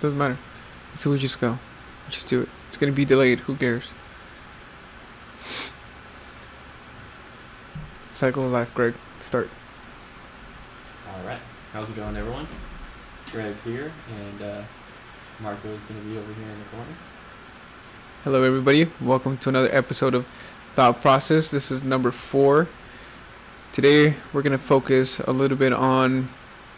Doesn't matter. So we just go. Just do it. It's gonna be delayed. Who cares? Cycle of life, Greg. Start. Alright, how's it going, everyone? Greg here, and Marco is going to be over here in the corner. Hello, everybody. Welcome to another episode of Thought Process. This is number 4. Today, we're gonna focus a little bit on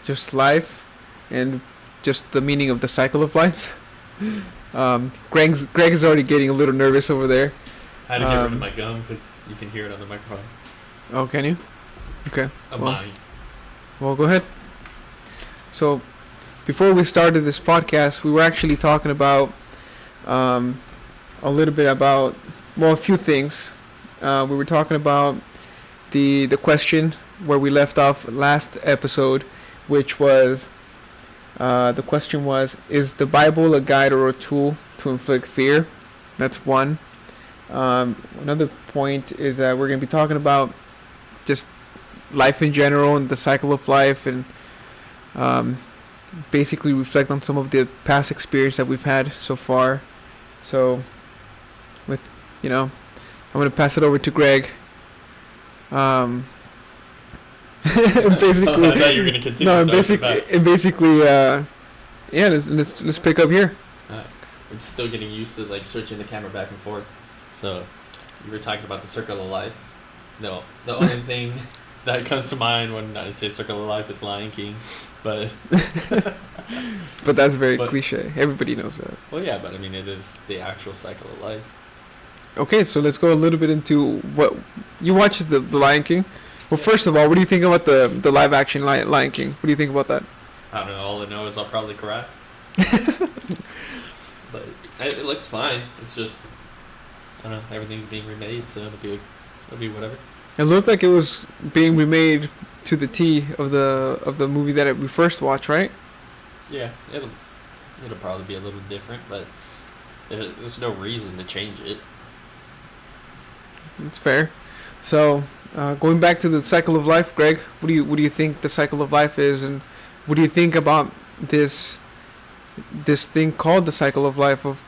just life and just the meaning of the cycle of life. Greg is already getting a little nervous over there. I had to get rid of my gum because you can hear it on the microphone. Oh, can you? Okay. Mine. Well, go ahead. So, before we started this podcast, we were actually talking about a little bit about, well, a few things. We were talking about the question where we left off last episode, which was the question was, is the Bible a guide or a tool to inflict fear? That's one. Another point is that we're going to be talking about just life in general and the cycle of life, and basically reflect on some of the past experience that we've had so far. So, I'm going to pass it over to Greg. Basically, I thought you were going to continue. no, basically, let's pick up here. We're still getting used to like switching the camera back and forth. So, you were talking about the circle of life. No, the only thing that comes to mind when I say circle of life is Lion King, but but that's very cliche. Everybody knows that. Well, yeah, but I mean it is the actual cycle of life. Okay, so let's go a little bit into what you watched the Lion King. Well, first of all, what do you think about the live action Lion King? What do you think about that? I don't know. All I know is I'll probably cry. But it looks fine. It's just I don't know. Everything's being remade, so it'll be whatever. It looked like it was being remade to the T of the movie that we first watched, right? Yeah, it'll probably be a little different, but there's no reason to change it. That's fair. So, going back to the cycle of life, Greg, what do you think the cycle of life is, and what do you think about this thing called the cycle of life of,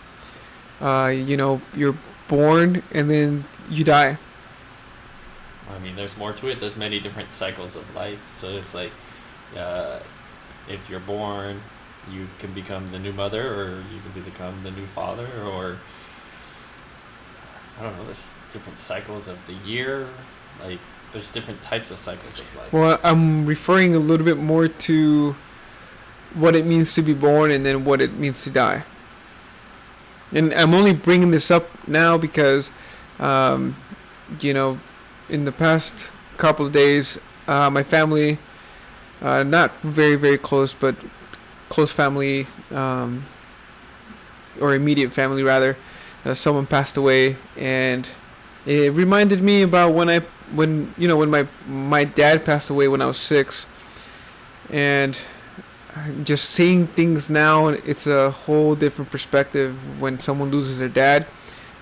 you're born and then you die? I mean, there's more to it. There's many different cycles of life. So it's like, if you're born, you can become the new mother, or you can become the new father, or I don't know. There's different cycles of the year. Like, there's different types of cycles of life. Well, I'm referring a little bit more to what it means to be born and then what it means to die. And I'm only bringing this up now because, in the past couple of days, my family, not very, very close, but close family, or immediate family rather, someone passed away, and it reminded me about when my dad passed away when I was 6, and just seeing things now, it's a whole different perspective when someone loses their dad,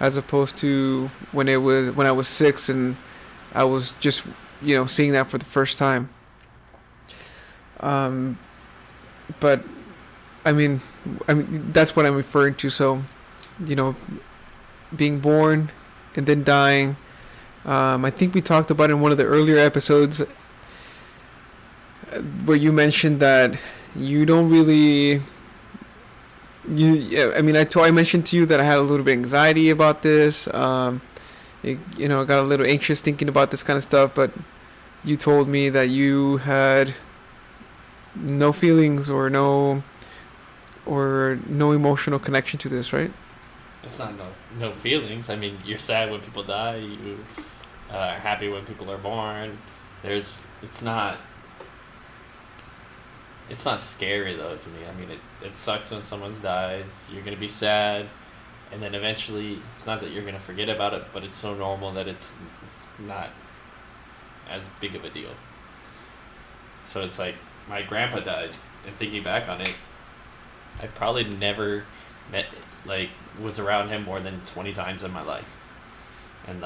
as opposed to when I was 6 and I was just, seeing that for the first time. But I mean, that's what I'm referring to. So, being born and then dying. I think we talked about in one of the earlier episodes where you mentioned that you don't really. I mentioned to you that I had a little bit of anxiety about this. I got a little anxious thinking about this kind of stuff, but you told me that you had no feelings or no emotional connection to this, right? It's not no feelings. I mean, you're sad when people die. You are happy when people are born. It's not scary though to me. I mean, it sucks when someone dies. You're gonna be sad. And then eventually, it's not that you're going to forget about it, but it's so normal that it's not as big of a deal. So it's like, my grandpa died, and thinking back on it, I probably never was around him more than 20 times in my life. And,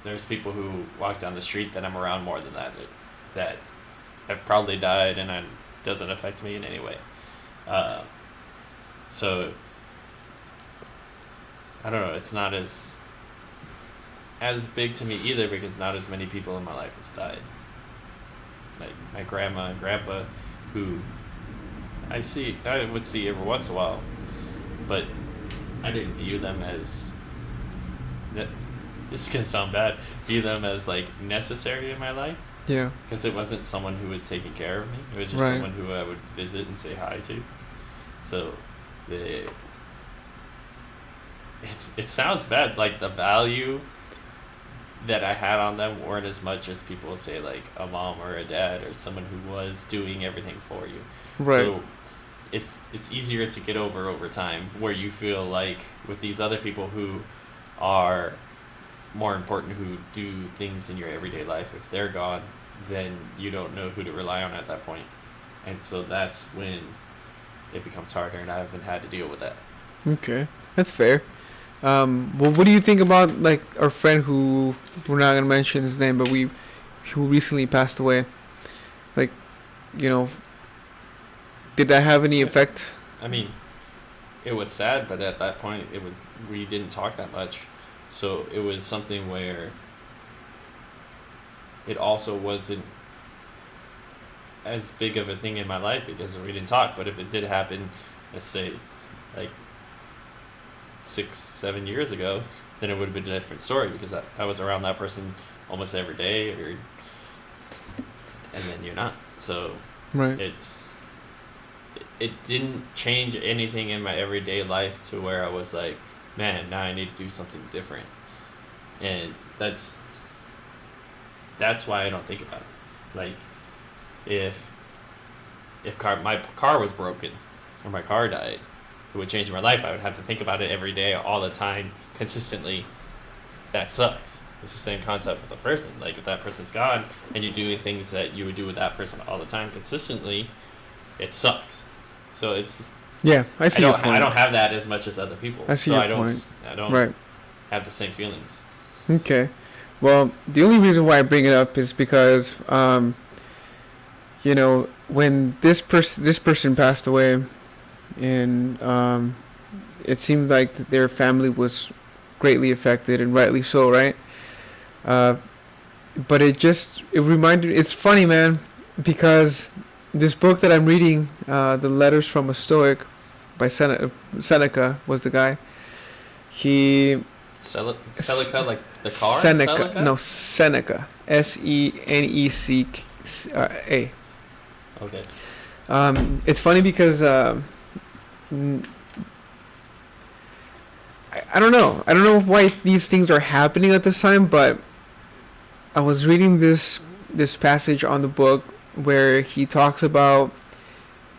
there's people who walk down the street that I'm around more than that have probably died, and it doesn't affect me in any way. So I don't know. It's not as big to me either because not as many people in my life has died. Like my grandma and grandpa, who I would see every once in a while, but I didn't view them as that. It's gonna sound bad. View them as like necessary in my life Yeah. because it wasn't someone who was taking care of me. It was just Right. someone who I would visit and say hi to. So, the it sounds bad. Like the value that I had on them weren't as much as people say like a mom or a dad or someone who was doing everything for you. Right. So it's easier to get over time where you feel like with these other people who are more important who do things in your everyday life, if they're gone, then you don't know who to rely on at that point. And so that's when it becomes harder and I haven't had to deal with that. Okay, that's fair. Well, what do you think about like our friend who we're not gonna mention his name, but who recently passed away? Like, you know, did that have any effect? I mean, it was sad, but at that point we didn't talk that much. So it was something where it also wasn't as big of a thing in my life because we didn't talk. But if it did happen, let's say, like 6, 7 years ago, then it would have been a different story because I was around that person almost every day, and then you're not. So Right. it didn't change anything in my everyday life to where I was like, man, now I need to do something different, and that's why I don't think about it. Like, if my car was broken or my car died, it would change my life. I would have to think about it every day, all the time, consistently. That sucks. It's the same concept with a person. Like, if that person's gone and you're doing things that you would do with that person all the time consistently, it sucks. So it's Yeah, I see your point. I don't have that as much as other people. I see so your I don't point. I don't Right. have the same feelings. Okay. Well, the only reason why I bring it up is because, when this person passed away, and it seemed like their family was greatly affected, and rightly so, right? But it reminded. It's funny, man, because this book that I'm reading, the Letters from a Stoic, by Seneca was the guy. He Seneca, like the car? Seneca. No, Seneca. Seneca. Okay. It's funny because I don't know. I don't know why these things are happening at this time, but I was reading this passage on the book where he talks about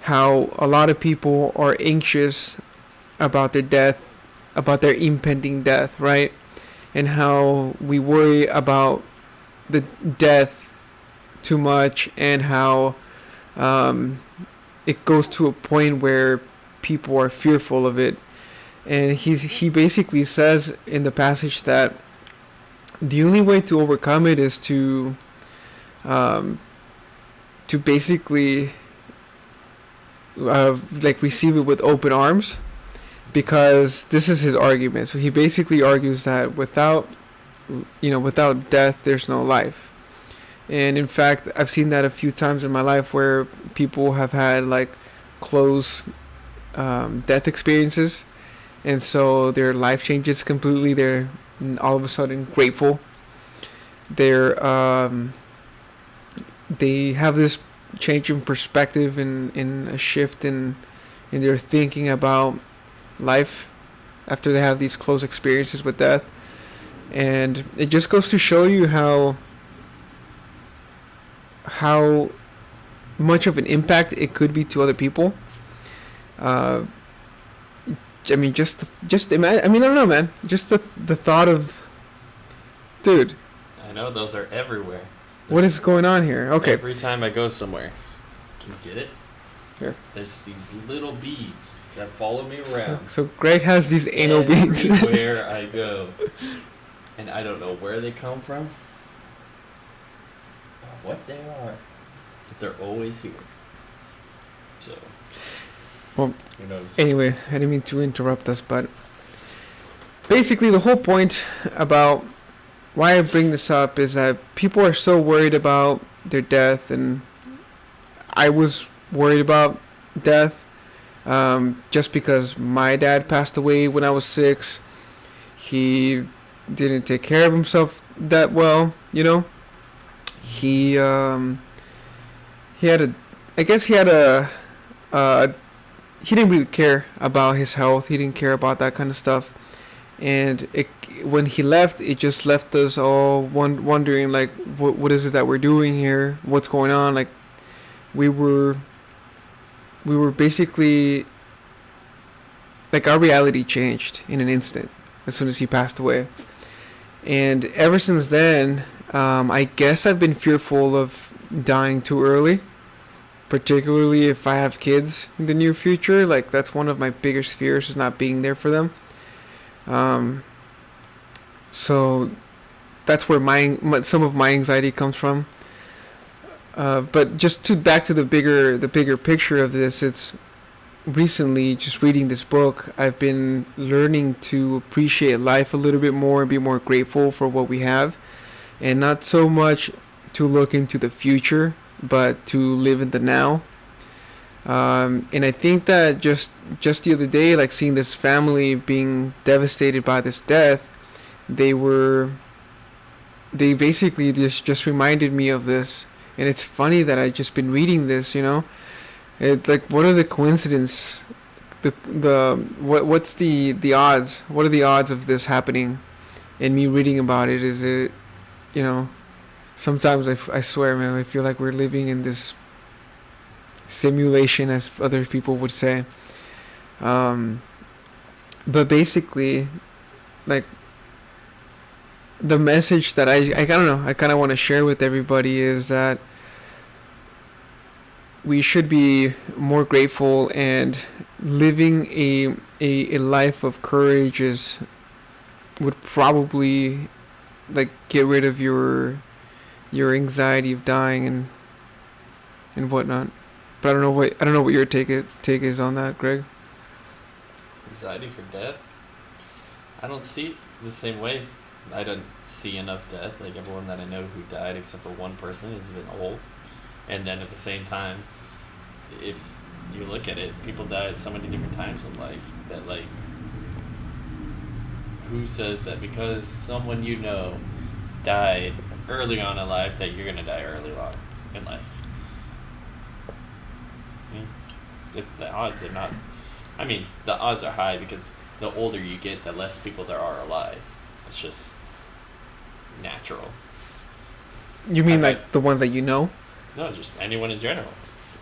how a lot of people are anxious about their death, about their impending death, right? And how we worry about the death too much, and how it goes to a point where people are fearful of it. And he basically says in the passage that the only way to overcome it is to basically like receive it with open arms, because this is his argument. So he basically argues that without death there's no life. And in fact, I've seen that a few times in my life where people have had like close death experiences, and so their life changes completely. They're all of a sudden grateful. They have this change in perspective and in a shift in their thinking about life after they have these close experiences with death. And it just goes to show you how much of an impact it could be to other people. I mean, just imagine. I mean, I don't know, man. Just the thought of, dude. I know those are everywhere. What is going on here? Okay. Every time I go somewhere, can you get it? Here. There's these little beads that follow me around. So Greg has these anal beads. Everywhere I go, and I don't know where they come from, or what they are, but they're always here. So. Well, Who knows? anyway, I didn't mean to interrupt us, but basically the whole point about why I bring this up is that people are so worried about their death, and I was worried about death just because my dad passed away when I was 6. He didn't take care of himself that well, you know. He had a, I guess he had uh, he didn't really care about his health. He didn't care about that kind of stuff, and when he left, it just left us all wondering like, what is it that we're doing here? What's going on? Like, we were basically like, our reality changed in an instant as soon as he passed away, and ever since then, I guess I've been fearful of dying too early, particularly if I have kids in the near future. Like, that's one of my biggest fears, is not being there for them. So that's where some of my anxiety comes from. But just back to the bigger picture of this, it's recently, just reading this book, I've been learning to appreciate life a little bit more and be more grateful for what we have, and not so much to look into the future, but to live in the now. And I think that just the other day, like, seeing this family being devastated by this death, they basically just reminded me of this. And it's funny that I just been reading this, you know. It's like, what are the coincidence? What's the odds? What are the odds of this happening? And me reading about it, is it, you know, sometimes I swear, man, I feel like we're living in this simulation, as other people would say. But basically, like, the message that I don't know, I kind of want to share with everybody is that we should be more grateful, and living a life of courage would probably, like, get rid of your anxiety of dying and whatnot. But I don't know what your take is on that, Greg. Anxiety for death? I don't see it the same way. I don't see enough death. Like, everyone that I know who died, except for one person, has been old. And then at the same time, if you look at it, people die at so many different times in life that, like, who says that because someone you know died early on in life that you're gonna die early on in life? The odds are not. I mean, the odds are high because the older you get, the less people there are alive. It's just natural. You mean like the ones that you know? No, just anyone in general.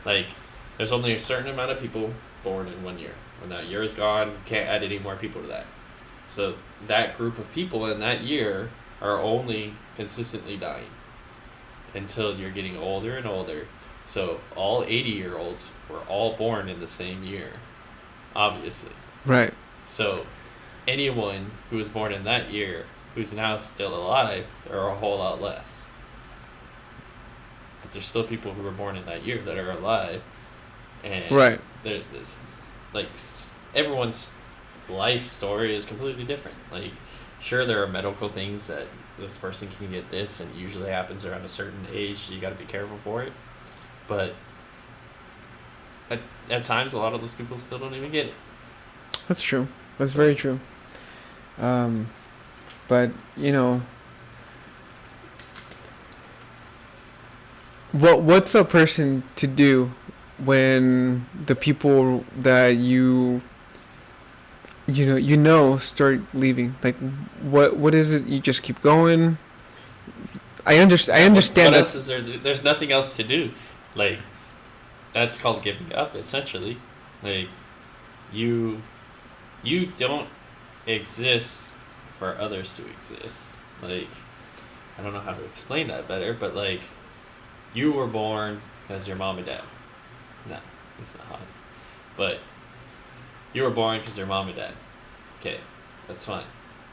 Like, there's only a certain amount of people born in 1 year. When that year is gone, you can't add any more people to that. So that group of people in that year are only consistently dying until you're getting older and older. So all 80-year-olds were all born in the same year, obviously. Right. So anyone who was born in that year who's now still alive, there are a whole lot less. But there's still people who were born in that year that are alive. And right. There's, like, everyone's life story is completely different. Like, sure, there are medical things that this person can get this, and it usually happens around a certain age, so you got to be careful for it. But at times, a lot of those people still don't even get it. That's true. That's very true. But, you know, what's a person to do when the people that you start leaving? Like, what is it? You just keep going? I understand What that. else is there? There's nothing else to do. Like, that's called giving up, essentially. Like, you don't exist for others to exist. Like, I don't know how to explain that better, but, like, you were born because your mom and dad. No, it's not hot. But you were born because your mom and dad. Okay, that's fine.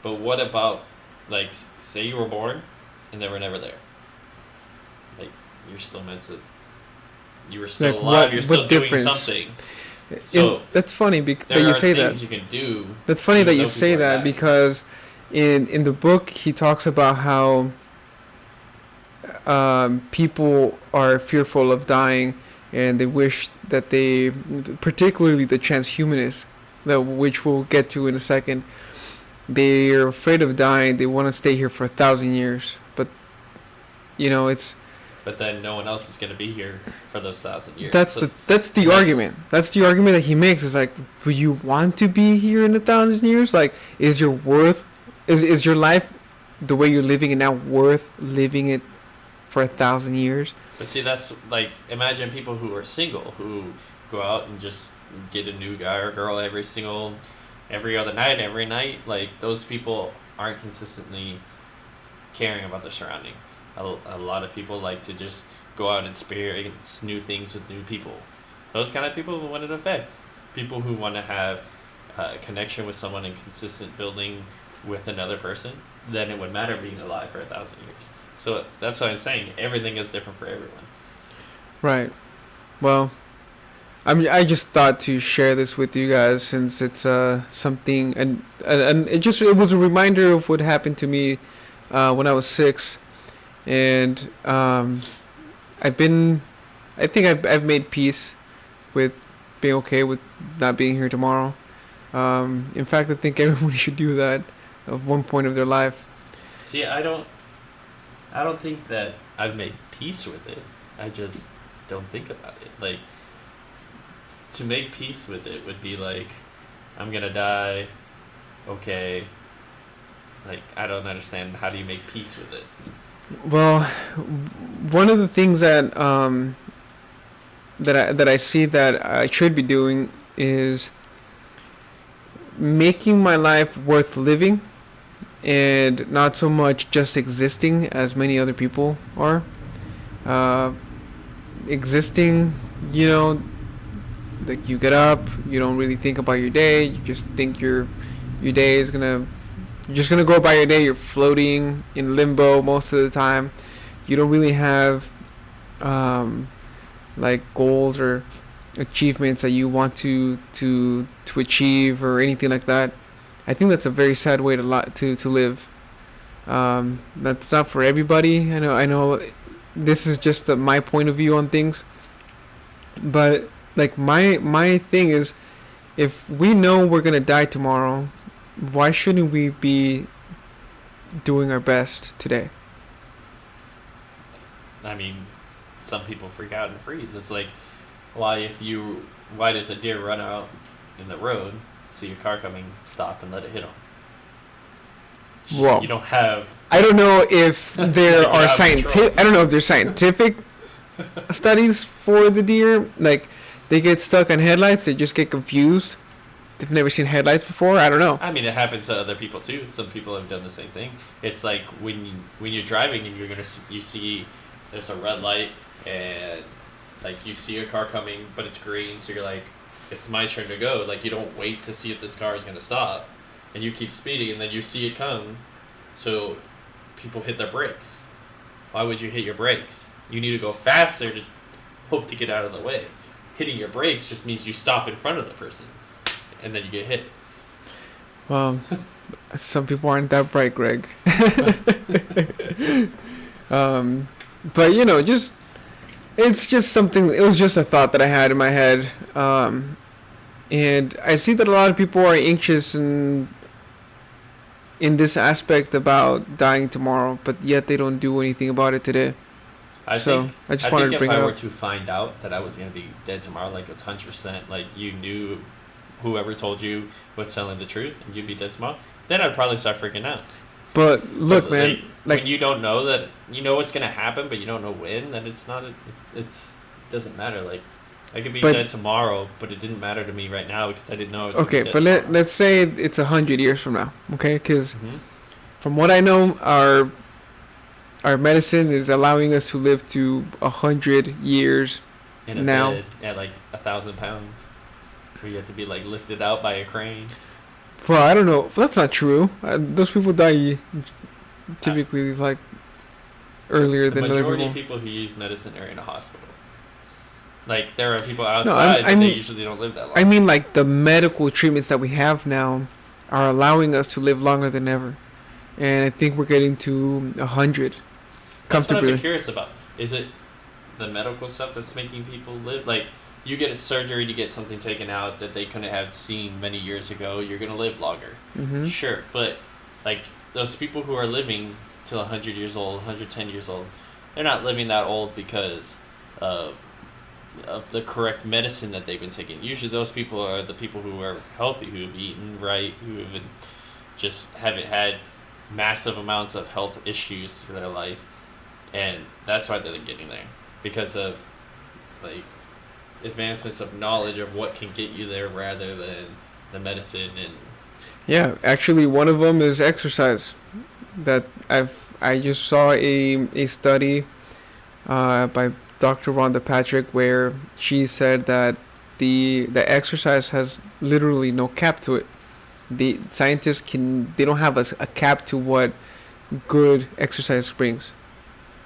But what about, like, say you were born and they were never there? Like, you're still meant to. You were still Like, alive. You're still doing difference? something. So That's funny that there you are say things that. you can do. That's funny Even that you though say people are that dying. because in the book he talks about how people are fearful of dying and they wish that they, particularly the transhumanists, that which we'll get to in a second, they're afraid of dying. They want to stay here for 1,000 years, but it's But then no one else is going to be here for those 1,000 years. that's So the it makes argument. That's the argument that he makes. Is like, do you want to be here in 1,000 years? Like, is your worth, is your life, the way you're living it now, worth living it for 1,000 years? But see, that's like, imagine people who are single, who go out and just get a new guy or girl every other night, every night. Like, those people aren't consistently caring about their surrounding. A lot of people like to just go out and experience new things with new people. Those kind of people want it to affect. People who want to have a connection with someone and consistent building with another person, then it would matter being alive for 1,000 years. So that's what I'm saying. Everything is different for everyone. Right. Well, I just thought to share this with you guys since it's something, and it was a reminder of what happened to me when I was 6, and I think I've made peace with being okay with not being here tomorrow. In fact, I think everybody should do that at one point of their life. See, I don't think that I've made peace with it. I just don't think about it. Like, to make peace with it would be like, I'm gonna die. Okay. Like, I don't understand. How do you make peace with it? Well, one of the things that I see that I should be doing is making my life worth living, and not so much just existing as many other people are. Existing, like, you get up, you don't really think about your day. You just think your day is gonna. You're just gonna go by your day. You're floating in limbo most of the time. You don't really have like goals or achievements that you want to achieve or anything like that. I think that's a very sad way to live. That's not for everybody. I know. This is just my point of view on things. But like my thing is, if we know we're gonna die tomorrow, why shouldn't we be doing our best today? I mean, some people freak out and freeze. It's like, why does a deer run out in the road, see your car coming, stop and let it hit him? Well, you don't have. I don't know if there are scientific. I don't know if there's scientific studies for the deer. Like, they get stuck on headlights. They just get confused. They've never seen headlights before. I don't know. I mean, it happens to other people too. Some people have done the same thing. It's like when you're driving and you see there's a red light and like you see a car coming, but it's green, so you're like, it's my turn to go. Like, you don't wait to see if this car is gonna stop, and you keep speeding, and then you see it come. So people hit their brakes. Why would you hit your brakes? You need to go faster to hope to get out of the way. Hitting your brakes just means you stop in front of the person, and then you get hit. Well, some people aren't that bright, Greg. But it's just something. It was just a thought that I had in my head, and I see that a lot of people are anxious in this aspect about dying tomorrow, but yet they don't do anything about it today. I just wanted to bring it up. If I were to find out that I was going to be dead tomorrow, like it was 100%, like you knew whoever told you was telling the truth and you'd be dead tomorrow, then I'd probably start freaking out. But look, man, like when you don't know that, you know what's going to happen, but you don't know when, then it doesn't matter. Like, I could be dead tomorrow, but it didn't matter to me right now because I didn't know I was going to be dead tomorrow. Let's say it's 100 years from now, okay? Because from what I know, our medicine is allowing us to live to 100 years in a now. Bed at like 1,000 pounds, where you have to be like lifted out by a crane. Well, I don't know. Well, that's not true. Those people die typically like earlier than other people. The majority of people who use medicine are in a hospital. Like, there are people No, outside, but they usually don't live that long. I mean, like the medical treatments that we have now are allowing us to live longer than ever, and I think we're getting to 100 That's what I've been comfortably. curious about. Is it the medical stuff that's making people live? Like, you get a surgery to get something taken out that they couldn't have seen many years ago, you're going to live longer. Hmm. Sure, but, like, those people who are living till 100 years old, 110 years old, they're not living that old because of the correct medicine that they've been taking. Usually those people are the people who are healthy, who have eaten right, who have just haven't had massive amounts of health issues through their life, and that's why they're getting there, because of, like, advancements of knowledge of what can get you there rather than the medicine. And Yeah, actually, one of them is exercise. That I just saw a study by Dr. Rhonda Patrick where she said that the exercise has literally no cap to it. The scientists they don't have a cap to what good exercise brings.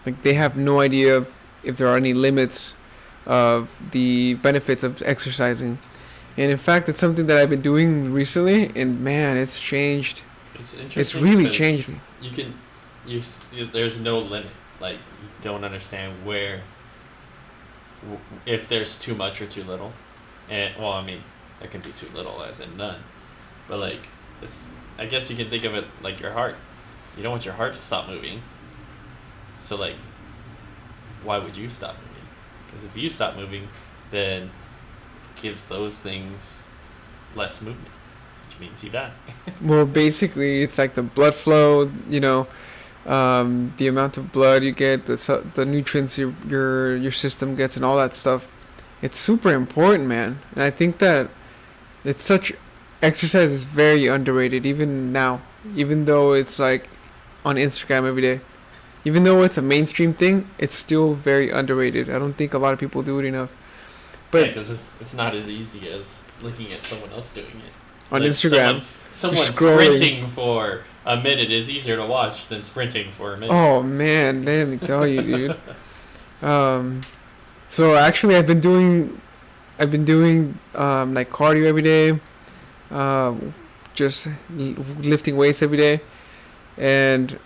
Like they have no idea if there are any limits of the benefits of exercising. And in fact, it's something that I've been doing recently, and man, it's changed. it's It's interesting really because changed me. you can there's no limit. Like, you don't understand where, if there's too much or too little. And, well, I mean, there can be too little as in none, but, like, it's, I guess you can think of it like your heart. You don't want your heart to stop moving, so, like, why would you stop moving? Because if you stop moving, then it gives those things less movement, which means you die. Well, basically, it's like the blood flow. The amount of blood you get, the nutrients your system gets, and all that stuff. It's super important, man. And I think that it's such exercise is very underrated even now. Even though it's like on Instagram every day. Even though it's a mainstream thing, it's still very underrated. I don't think a lot of people do it enough. But because it's not as easy as looking at someone else doing it. on Like, Instagram, someone scrolling. sprinting for a minute is easier to watch than sprinting for a minute. Oh man, let me tell you, dude. So actually, I've been doing like cardio every day, just lifting weights every day, and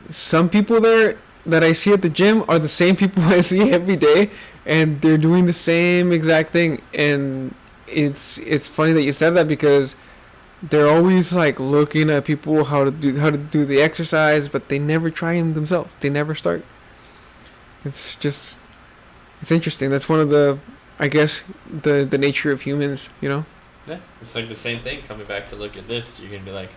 some people there that I see at the gym are the same people I see every day, and they're doing the same exact thing. And it's funny that you said that because they're always like looking at people how to do the exercise, but they never try them themselves. They never start. It's interesting. That's one of the, I guess, the nature of humans. Yeah, it's like the same thing. Coming back to look at this, you're gonna be like,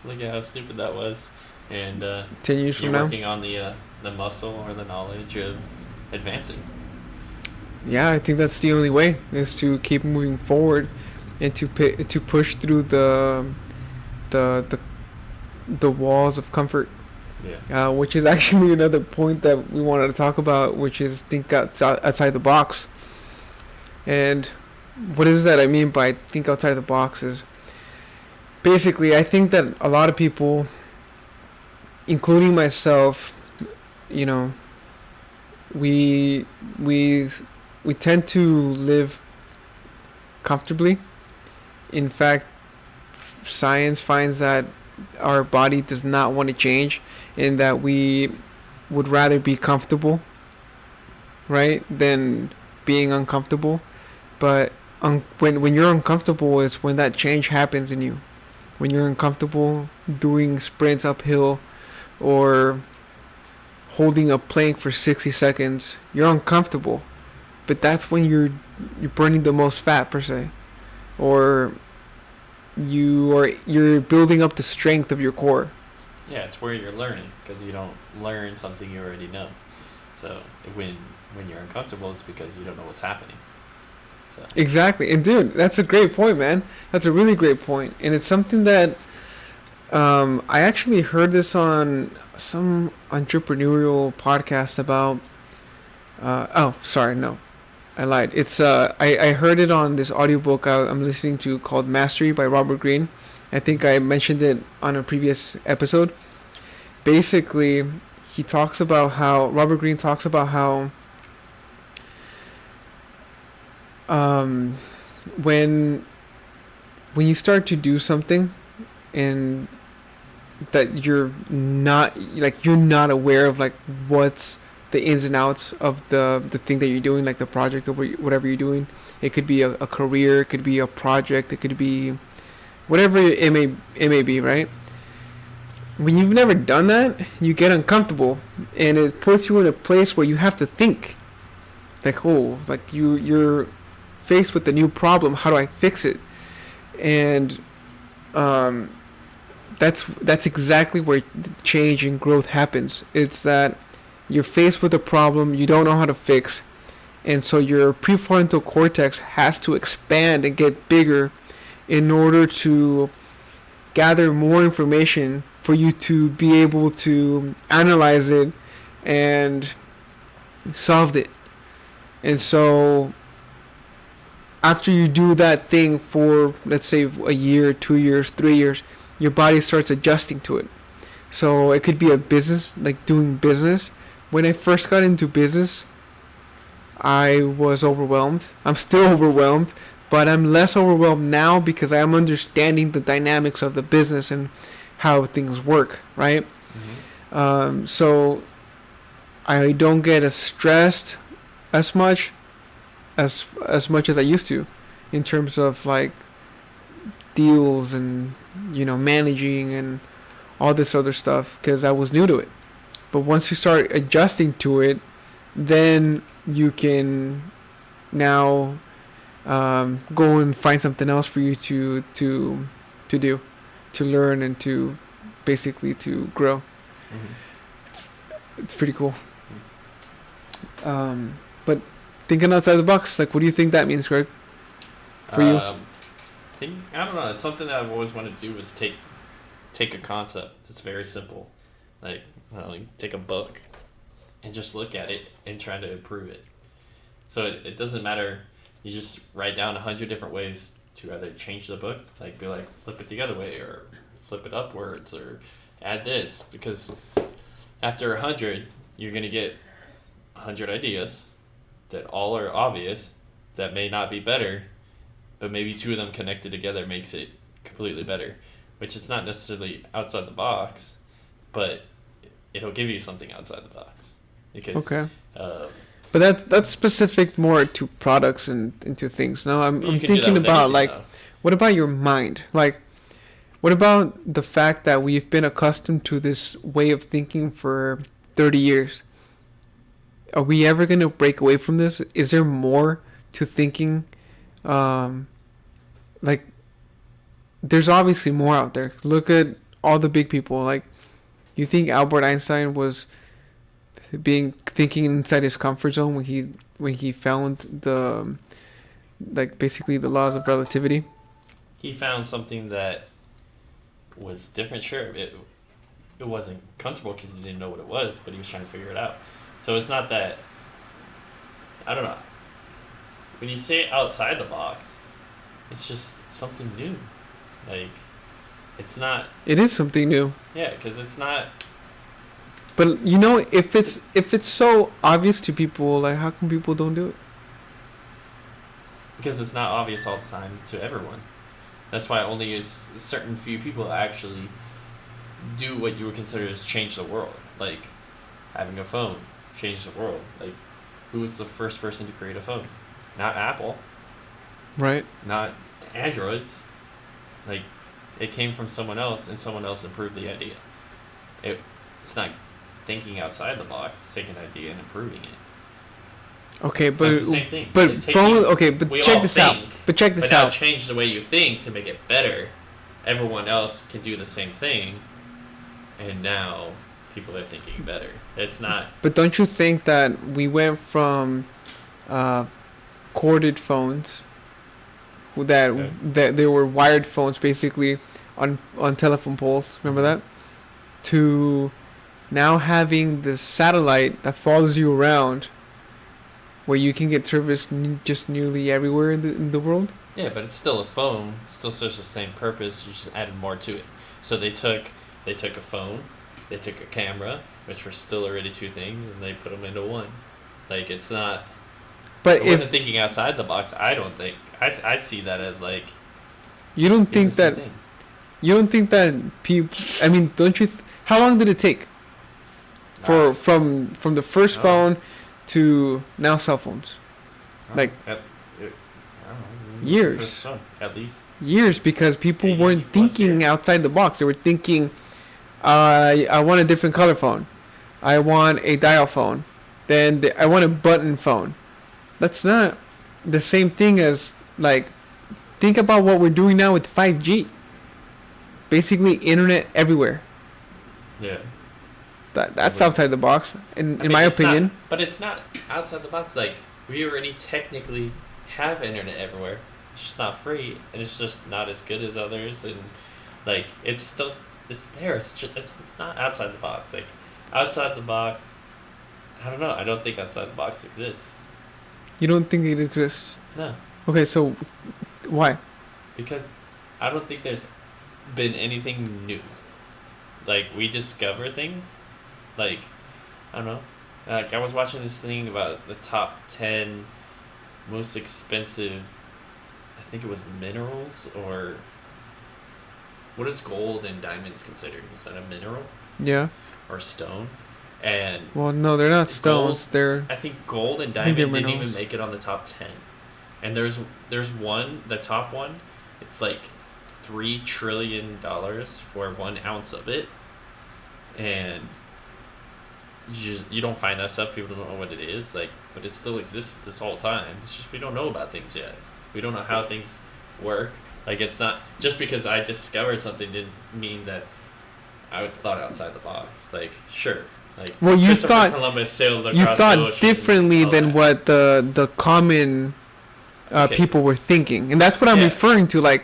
look at how stupid that was, and 10 years you're from now. working on the muscle or the knowledge of advancing. Yeah, I think that's the only way is to keep moving forward, and to push through the the walls of comfort. Yeah. Which is actually another point that we wanted to talk about, which is think outside the box. And what is that I mean by think outside the box is basically I think that a lot of people, including myself, you know, we we we tend to live comfortably. In fact, science finds that our body does not want to change, and that we would rather be comfortable, right, than being uncomfortable. But when you're uncomfortable is when that change happens in you. When you're uncomfortable doing sprints uphill or holding a plank for 60 seconds, you're uncomfortable. But that's when you're burning the most fat per se, or you're building up the strength of your core. Yeah, it's where you're learning, because you don't learn something you already know. So when you're uncomfortable, it's because you don't know what's happening. So Exactly. And dude, that's a great point, man. That's a really great point. And it's something that I actually heard this on some entrepreneurial podcast about oh, sorry, no. I lied. It's I heard it on this audiobook I'm listening to called Mastery by Robert Greene. I think I mentioned it on a previous episode. Basically, Robert Greene talks about how um, when when you start to do something and that you're not aware of like what's the ins and outs of the thing that you're doing, like the project or whatever you're doing. It could be a career, it could be a project, it could be whatever it may be, right? When you've never done that, you get uncomfortable, and it puts you in a place where you have to think. Like, oh, like you're faced with a new problem. How do I fix it? And um, that's exactly where change and growth happens. It's that you're faced with a problem you don't know how to fix, and so your prefrontal cortex has to expand and get bigger in order to gather more information for you to be able to analyze it and solve it. And so after you do that thing for, let's say, a year, 2 years, 3 years, your body starts adjusting to it. So it could be a business, like doing business. When I first got into business, I was overwhelmed. I'm still overwhelmed, but I'm less overwhelmed now because I'm understanding the dynamics of the business and how things work, right? So I don't get as stressed as much as I used to, in terms of like deals and managing and all this other stuff, because I was new to it. But once you start adjusting to it, then you can now go and find something else for you to do, to learn and to basically to grow. It's pretty cool. But thinking outside the box, like, what do you think that means, Greg? For you? I don't know. It's something that I've always wanted to do, is take a concept. It's very simple. Like take a book and just look at it and try to improve it. So it doesn't matter. You just write down 100 different ways to either change the book, like be like flip it the other way, or flip it upwards, or add this. Because after 100, you're gonna get 100 ideas that all are obvious, that may not be better, but maybe two of them connected together makes it completely better. Which is not necessarily outside the box, but it'll give you something outside the box. Because, okay. But that's specific more to products and into things. No, I'm thinking about like, what about your mind? Like, what about the fact that we've been accustomed to this way of thinking for 30 years? Are we ever going to break away from this? Is there more to thinking? Like, there's obviously more out there. Look at all the big people. Like, you think Albert Einstein was thinking inside his comfort zone when he found basically the laws of relativity? He found something that was different. Sure, it wasn't comfortable because he didn't know what it was, but he was trying to figure it out. So it's not that, I don't know. When you say outside the box, it's just something new. Like, it's not. It is something new. Yeah, because it's not. But if it's so obvious to people, like, how come people don't do it? Because it's not obvious all the time to everyone. That's why only a certain few people actually do what you would consider as change the world. Like, having a phone changed the world. Like, who was the first person to create a phone? Not Apple. Right. Not Androids. Like, it came from someone else, and someone else improved the idea. It's not thinking outside the box. It's taking an idea and improving it. Okay, so but it's the same thing. But phone. Okay, but check this out. But check this out. Now change the way you think to make it better. Everyone else can do the same thing, and now people are thinking better. It's not. But don't you think that we went from corded phones that they were wired phones basically on telephone poles, remember that, to now having this satellite that follows you around, where you can get service just nearly everywhere in the world? Yeah, but it's still a phone. It still serves the same purpose. You just added more to it. So they took a phone, they took a camera, which were still already two things, and they put them into one. Like, it's not. But I wasn't thinking outside the box. I don't think. I see that as like. You don't think that. Thing. You don't think that people. I mean, don't you? How long did it take? From the first phone to now cell phones. Like I don't know, years. At least years, because people weren't thinking outside the box. They were thinking, I want a different color phone. I want a dial phone. Then I want a button phone. That's not the same thing as, like, think about what we're doing now with 5G. Basically, internet everywhere. Yeah. That's outside the box, in my opinion. But it's not outside the box. Like, we already technically have internet everywhere. It's just not free, and it's just not as good as others. And like, it's there. It's not outside the box. Like, outside the box, I don't know. I don't think outside the box exists. You don't think it exists? No. Okay, so why? Because I don't think there's been anything new. Like, we discover things. Like, I don't know. Like, I was watching this thing about the top 10 most expensive, I think it was minerals, or what is gold and diamonds considered? Is that a mineral? Yeah. Or stone? And well, no, they're not stones. I think gold and diamond didn't even make it on the top 10. And there's one, the top one, it's like $3 trillion for 1 ounce of it. And you don't find that stuff. People don't know what it is, like, but it still exists this whole time. It's just we don't know about things yet. We don't know how things work. Like, it's not just because I discovered something didn't mean that I would thought outside the box. Like, sure, like, well, you thought Columbus sailed across you the thought ocean differently than what the common people were thinking, and that's what I'm referring to. Like,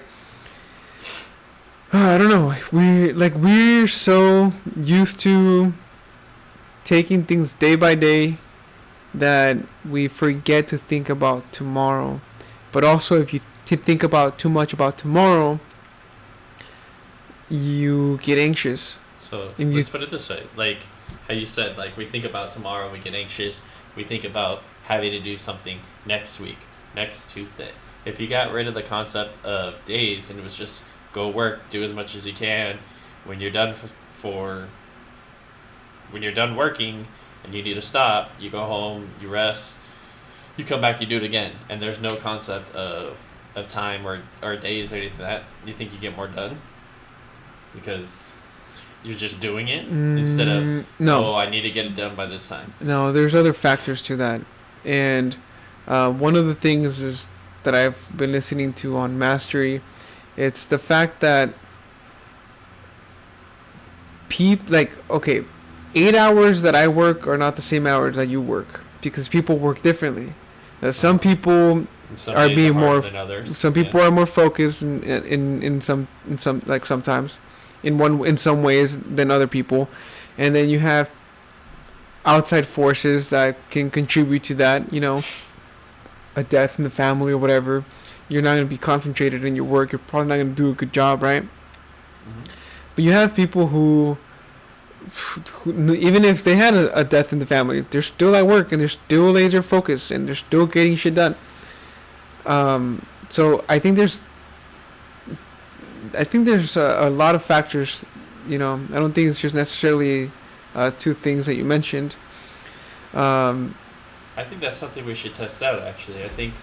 I don't know. We're so used to taking things day by day that we forget to think about tomorrow. But also, if you think about too much about tomorrow, you get anxious. So let's put it this way: like how you said, like, we think about tomorrow, we get anxious. We think about having to do something next week, next Tuesday. If you got rid of the concept of days and it was just go work, do as much as you can, when you're done when you're done working and you need to stop, you go home, you rest, you come back, you do it again, and there's no concept of time or days or anything like that. You think you get more done because you're just doing it instead of I need to get it done by this time. No, there's other factors to that, and one of the things is that I've been listening to on Mastery. It's the fact that like, okay, 8 hours that I work are not the same hours that you work, because people work differently. Some people are being more than others. Some people are more focused in some like sometimes in some ways than other people, and then you have outside forces that can contribute to that. You know, a death in the family or whatever. You're not going to be concentrated in your work. You're probably not going to do a good job, right? Mm-hmm. But you have people who even if they had a death in the family, they're still at work and they're still laser focused and they're still getting shit done. So I think there's a lot of factors. You know, I don't think it's just necessarily two things that you mentioned. I think that's something we should test out. Actually, I think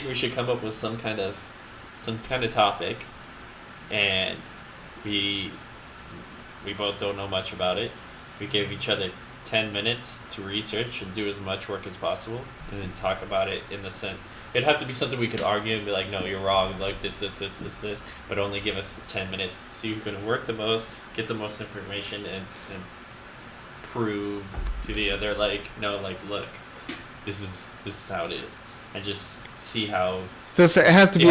we should come up with some kind of topic, and we both don't know much about it. We give each other 10 minutes to research and do as much work as possible, and then talk about it in the sense. It'd have to be something we could argue and be like, no, you're wrong, like this, but only give us 10 minutes, see who's going to work the most, get the most information, and prove to the other, like, no, like, look, this is how it is, and just see how. So it has to be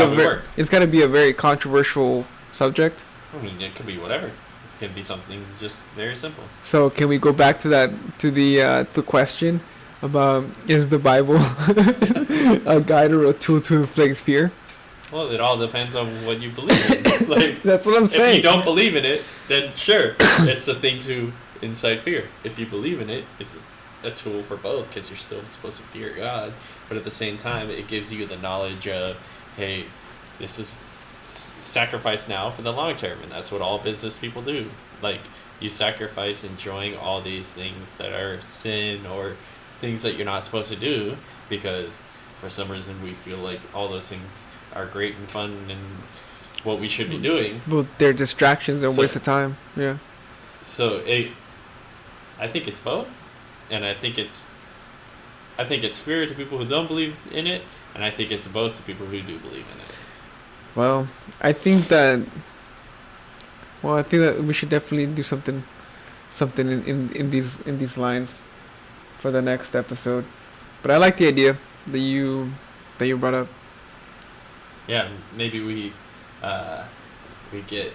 it's got to be a very controversial subject. I mean, it could be whatever. It could be something just very simple. So can we go back to the question about, is the Bible a guide or a tool to inflict fear? Well, it all depends on what you believe in. Like, that's what I'm saying. If you don't believe in it, then sure, it's the thing to incite fear. If you believe in it, a tool for both because you're still supposed to fear God, but at the same time, it gives you the knowledge of, hey, this is sacrifice now for the long term, and that's what all business people do. Like, you sacrifice enjoying all these things that are sin or things that you're not supposed to do because for some reason we feel like all those things are great and fun and what we should be doing. Well, they're distractions and waste of time. Yeah. So I think it's both, and I think it's fair to people who don't believe in it, and I think it's both to people who do believe in it. Well, I think that we should definitely do something in these lines for the next episode. But I like the idea that you brought up. Yeah, maybe we get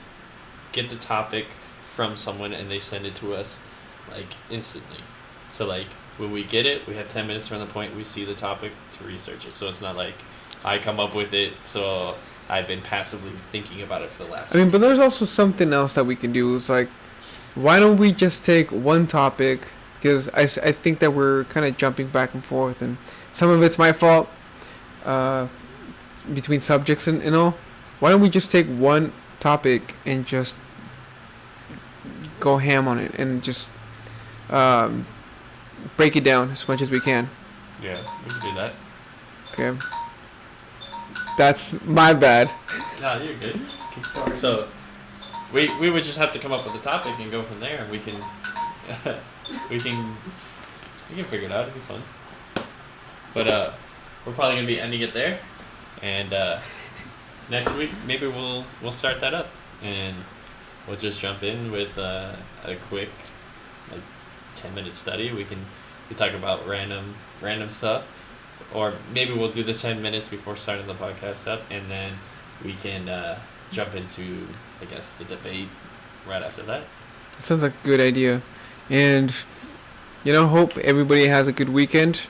the topic from someone and they send it to us like instantly. So like when we get it, we have 10 minutes from the point we see the topic to research it. So it's not like I come up with it, so I've been passively thinking about it for the last. I mean, but there's also something else that we can do. It's like, why don't we just take one topic? Because I think that we're kind of jumping back and forth, and some of it's my fault between subjects and all. Why don't we just take one topic and just go ham on it and just break it down as much as we can? Yeah, we can do that. Okay. That's my bad. No, you're good. So, we would just have to come up with a topic and go from there, and we can figure it out. It'd be fun. But we're probably gonna be ending it there, and next week maybe we'll start that up, and we'll just jump in with a quick like 10-minute study. We talk about random stuff. Or maybe we'll do the 10 minutes before starting the podcast up, and then we can jump into, I guess, the debate right after that. That sounds like a good idea. And, hope everybody has a good weekend.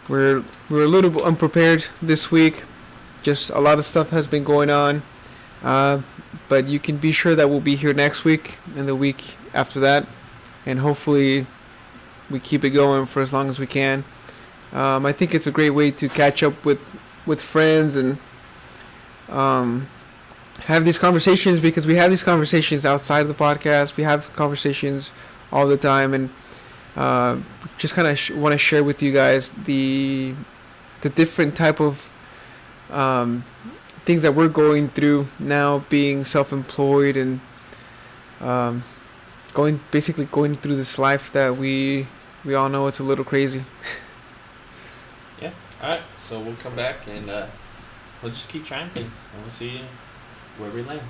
We're a little bit unprepared this week. Just a lot of stuff has been going on. But you can be sure that we'll be here next week and the week after that. And hopefully we keep it going for as long as we can. I think it's a great way to catch up with friends and have these conversations, because we have these conversations outside of the podcast. We have conversations all the time, and just kind of want to share with you guys the different type of things that we're going through now, being self-employed and going through this life that we all know it's a little crazy. Yeah. All right. So we'll come back and we'll just keep trying things, and we'll see where we land.